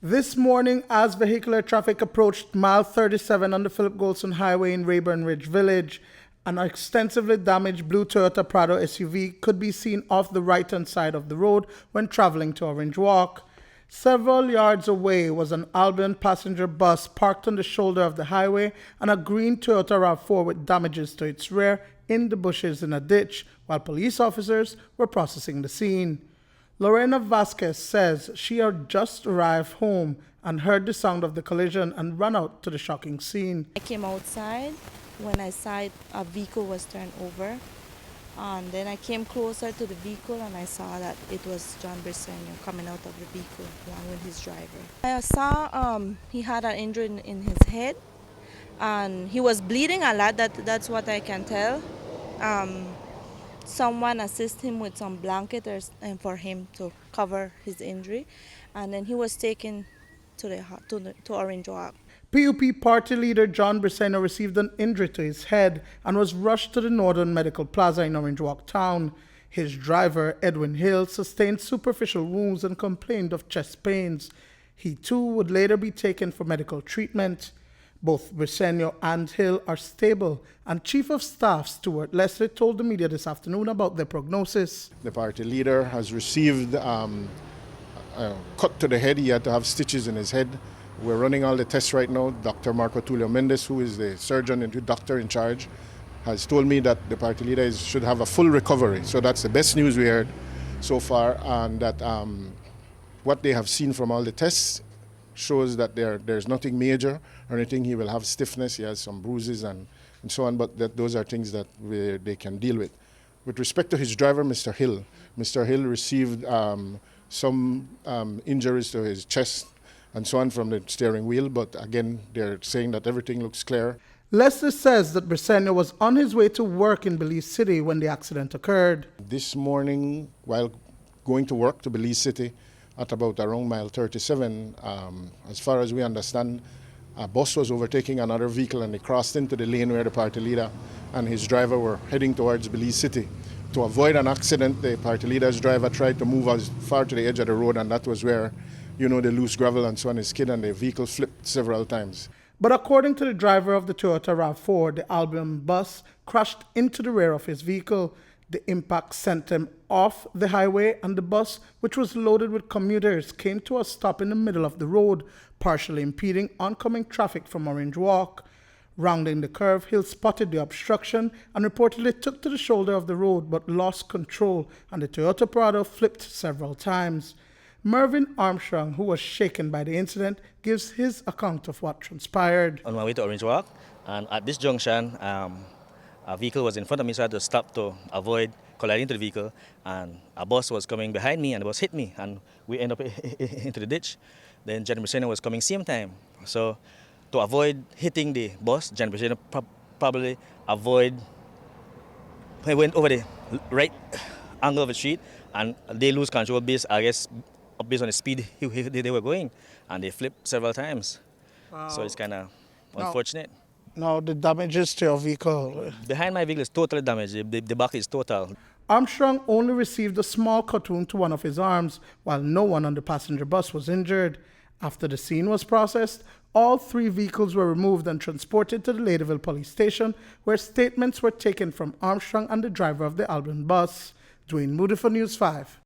This morning, as vehicular traffic approached mile 37 on the Philip Goldson Highway in Rhaburn Ridge Village, an extensively damaged blue Toyota Prado SUV could be seen off the right-hand side of the road when traveling to Orange Walk. Several yards away was an Albion passenger bus parked on the shoulder of the highway and a green Toyota RAV4 with damages to its rear in the bushes in a ditch, while police officers were processing the scene. Lorena Vasquez says she had just arrived home and heard the sound of the collision and ran out to the shocking scene. I came outside when I saw a vehicle was turned over, and then I came closer to the vehicle and I saw that it was John Briceño coming out of the vehicle along with his driver. I saw he had an injury in his head and he was bleeding a lot. That's what I can tell. Someone assisted him with some blankets and for him to cover his injury, and then he was taken to Orange Walk. P.U.P party leader John Briceño received an injury to his head and was rushed to the Northern Medical Plaza in Orange Walk town. His driver, Edwin Hill, sustained superficial wounds and complained of chest pains. He too would later be taken for medical treatment. Both Briceño and Hill are stable, and Chief of Staff Stuart Leslie told the media this afternoon about their prognosis. The party leader has received a cut to the head. He had to have stitches in his head. We're running all the tests right now. Dr. Marco Tulio Mendes, who is the surgeon and the doctor in charge, has told me that the party leader should have a full recovery. So that's the best news we heard so far, and that what they have seen from all the tests shows that there's nothing major or anything. He will have stiffness, he has some bruises and so on, but those are things that they can deal with. With respect to his driver, Mr. Hill received some injuries to his chest and so on from the steering wheel, but again, they're saying that everything looks clear. Leslie says that Briceño was on his way to work in Belize City when the accident occurred. This morning, while going to work to Belize City, at about around mile 37, as far as we understand, a bus was overtaking another vehicle and they crossed into the lane where the party leader and his driver were heading towards Belize City. To avoid an accident, the party leader's driver tried to move as far to the edge of the road, and that was where, the loose gravel and so on is skid, and the vehicle flipped several times. But according to the driver of the Toyota RAV4, the Albion bus crashed into the rear of his vehicle. The impact sent him off the highway, and the bus, which was loaded with commuters, came to a stop in the middle of the road, partially impeding oncoming traffic from Orange Walk. Rounding the curve, Hill spotted the obstruction and reportedly took to the shoulder of the road but lost control, and the Toyota Prado flipped several times. Mervyn Armstrong, who was shaken by the incident, gives his account of what transpired. On my way to Orange Walk, and at this junction, a vehicle was in front of me, so I had to stop to avoid colliding into the vehicle, and a bus was coming behind me and the bus hit me and we ended up into the ditch. Then John Briceño was coming same time. So to avoid hitting the bus, John Briceño probably he went over the right angle of the street and they lose control based on the speed they were going, and they flipped several times. Wow. So it's kind of unfortunate. Now the damages to your vehicle? Behind my vehicle is totally damaged. The back is total. Armstrong only received a small cut wound to one of his arms, while no one on the passenger bus was injured. After the scene was processed, all three vehicles were removed and transported to the Ladyville police station, where statements were taken from Armstrong and the driver of the Albion bus. Duane, Moody for News 5.